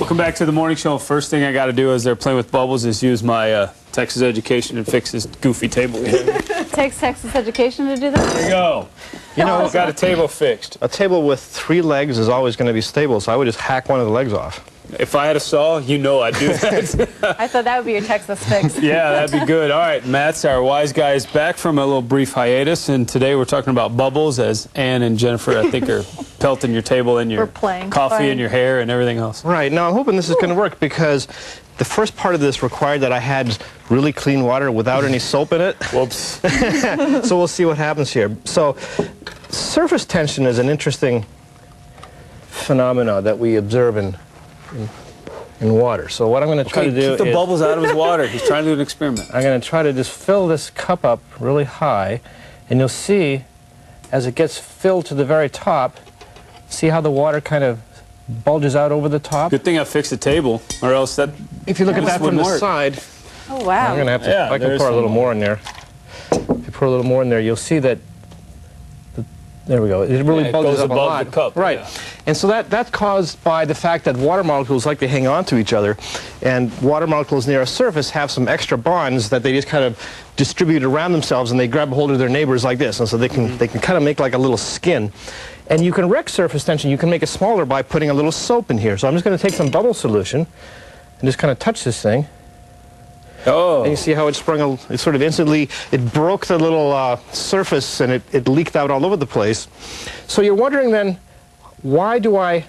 Welcome back to the morning show. First thing I got to do as they're playing with bubbles is use my Texas education and fix this goofy table. It takes Texas education to do that? There you go. You know, I've got a table fixed. A table with 3 legs is always going to be stable, so I would just hack one of the legs off. If I had a saw, you know I'd do that. I thought that would be your Texas fix. Yeah, that'd be good. All right, Matt's our wise guy is back from a little brief hiatus, and today we're talking about bubbles as Ann and Jennifer, I think, are pelting your table and your coffee and your hair and everything else. Right. Now, I'm hoping this is going to work because the first part of this required that I had really clean water without any soap in it. Whoops. So we'll see what happens here. So surface tension is an interesting phenomena that we observe in water. So what I'm going to try to do keep the bubbles out of his water. He's trying to do an experiment. I'm going to try to just fill this cup up really high, and you'll see as it gets filled to the very top, see how the water kind of bulges out over the top? Good thing I fixed the table, or else that... If you look at that from the side... Oh, wow. I'm going to have to... I can pour a little more in there. If you pour a little more in there, you'll see that... There we go. It really bulges up a lot. The cup. Right. Yeah. And so that's caused by the fact that water molecules like to hang on to each other, and water molecules near a surface have some extra bonds that they just kind of distribute around themselves, and they grab a hold of their neighbors like this, and so they can kind of make like a little skin. And you can wreck surface tension. You can make it smaller by putting a little soap in here. So I'm just going to take some bubble solution and just kind of touch this thing. Oh. And you see how it sprung, it sort of instantly, it broke the little surface and it leaked out all over the place. So you're wondering then, why do I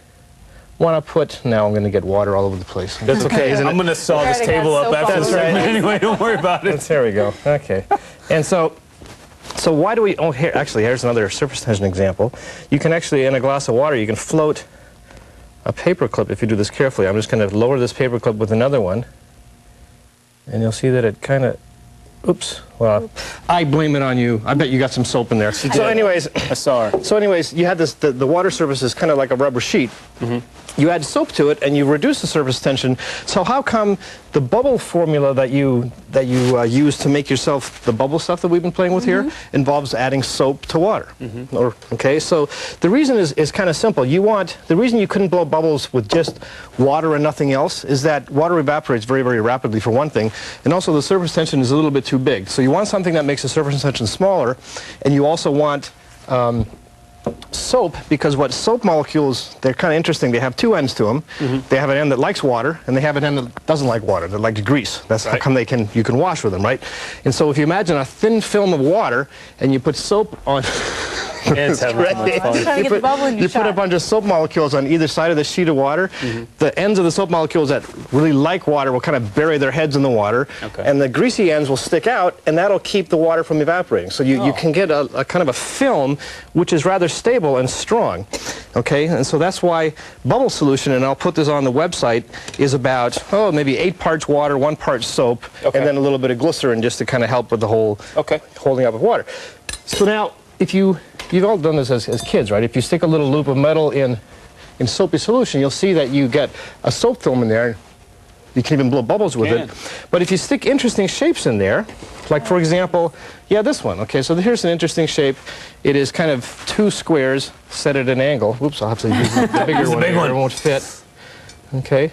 want to put, now I'm going to get water all over the place. That's okay, isn't it? I'm going to saw this table up after this segment anyway, don't worry about it. There we go, okay. And so why do we, oh, here, actually, here's another surface tension example. You can actually, in a glass of water, you can float a paper clip if you do this carefully. I'm just going to lower this paper clip with another one. And you'll see that it kind of, oops, well, I blame it on you. I bet you got some soap in there. So anyways, I saw her. So anyways, you had this, the water surface is kind of like a rubber sheet. You add soap to it and you reduce the surface tension. So how come the bubble formula that you use to make yourself the bubble stuff that we've been playing with here involves adding soap to water? Okay, so the reason is kind of simple. The reason you couldn't blow bubbles with just water and nothing else is that water evaporates very, very rapidly for one thing, and also the surface tension is a little bit too big. So you want something that makes the surface tension smaller, and you also want soap, because what soap molecules, they're kind of interesting. They have 2 ends to them. They have an end that likes water, and they have an end that doesn't like water, that likes grease. That's how come you can wash with them, right? And so if you imagine a thin film of water, and you put soap on... It's having so much fun. You put a bunch of soap molecules on either side of the sheet of water. The ends of the soap molecules that really like water will kind of bury their heads in the water, and the greasy ends will stick out, and that'll keep the water from evaporating. So you can get a kind of a film which is rather stable and strong. Okay, and so that's why bubble solution, and I'll put this on the website, is about, maybe 8 parts water, 1 part soap, and then a little bit of glycerin just to kind of help with the whole holding up of water. So now, if you've all done this as kids, right? If you stick a little loop of metal in soapy solution, you'll see that you get a soap film in there. You can even blow bubbles with it. But if you stick interesting shapes in there, like for example, this one. Okay, so here's an interesting shape. It is kind of 2 squares set at an angle. Oops, I'll have to use the bigger one. It won't fit. Okay.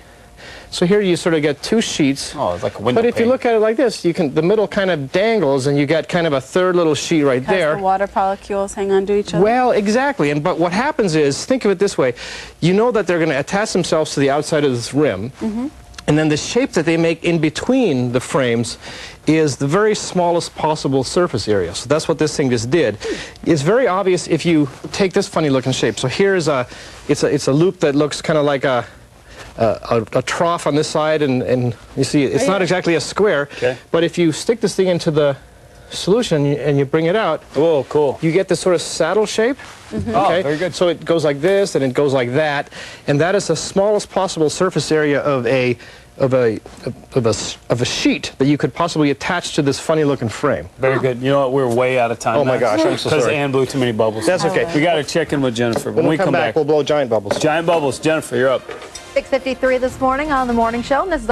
So here you sort of get 2 sheets. Oh, it's like a window But if you look at it like this, the middle kind of dangles, and you get kind of a 3rd little sheet right there. The water molecules hang on to each other. Well, exactly. But what happens is, think of it this way. You know that they're going to attach themselves to the outside of this rim. And then the shape that they make in between the frames is the very smallest possible surface area. So that's what this thing just did. It's very obvious if you take this funny looking shape. So here's it's a loop that looks kind of like a trough on this side, and you see it's not exactly a square, but if you stick this thing into the solution and you bring it out, you get this sort of saddle shape. Oh, very good. So it goes like this and it goes like that, and that is the smallest possible surface area of a sheet that you could possibly attach to this funny looking frame. Very good. You know what, we're way out of time. Oh my gosh, I'm so sorry. Because Ann blew too many bubbles. That's okay. We got to check in with Jennifer. When we come back, we'll blow giant bubbles. Giant bubbles. Jennifer, you're up. 6:53 this morning on The Morning Show. And this is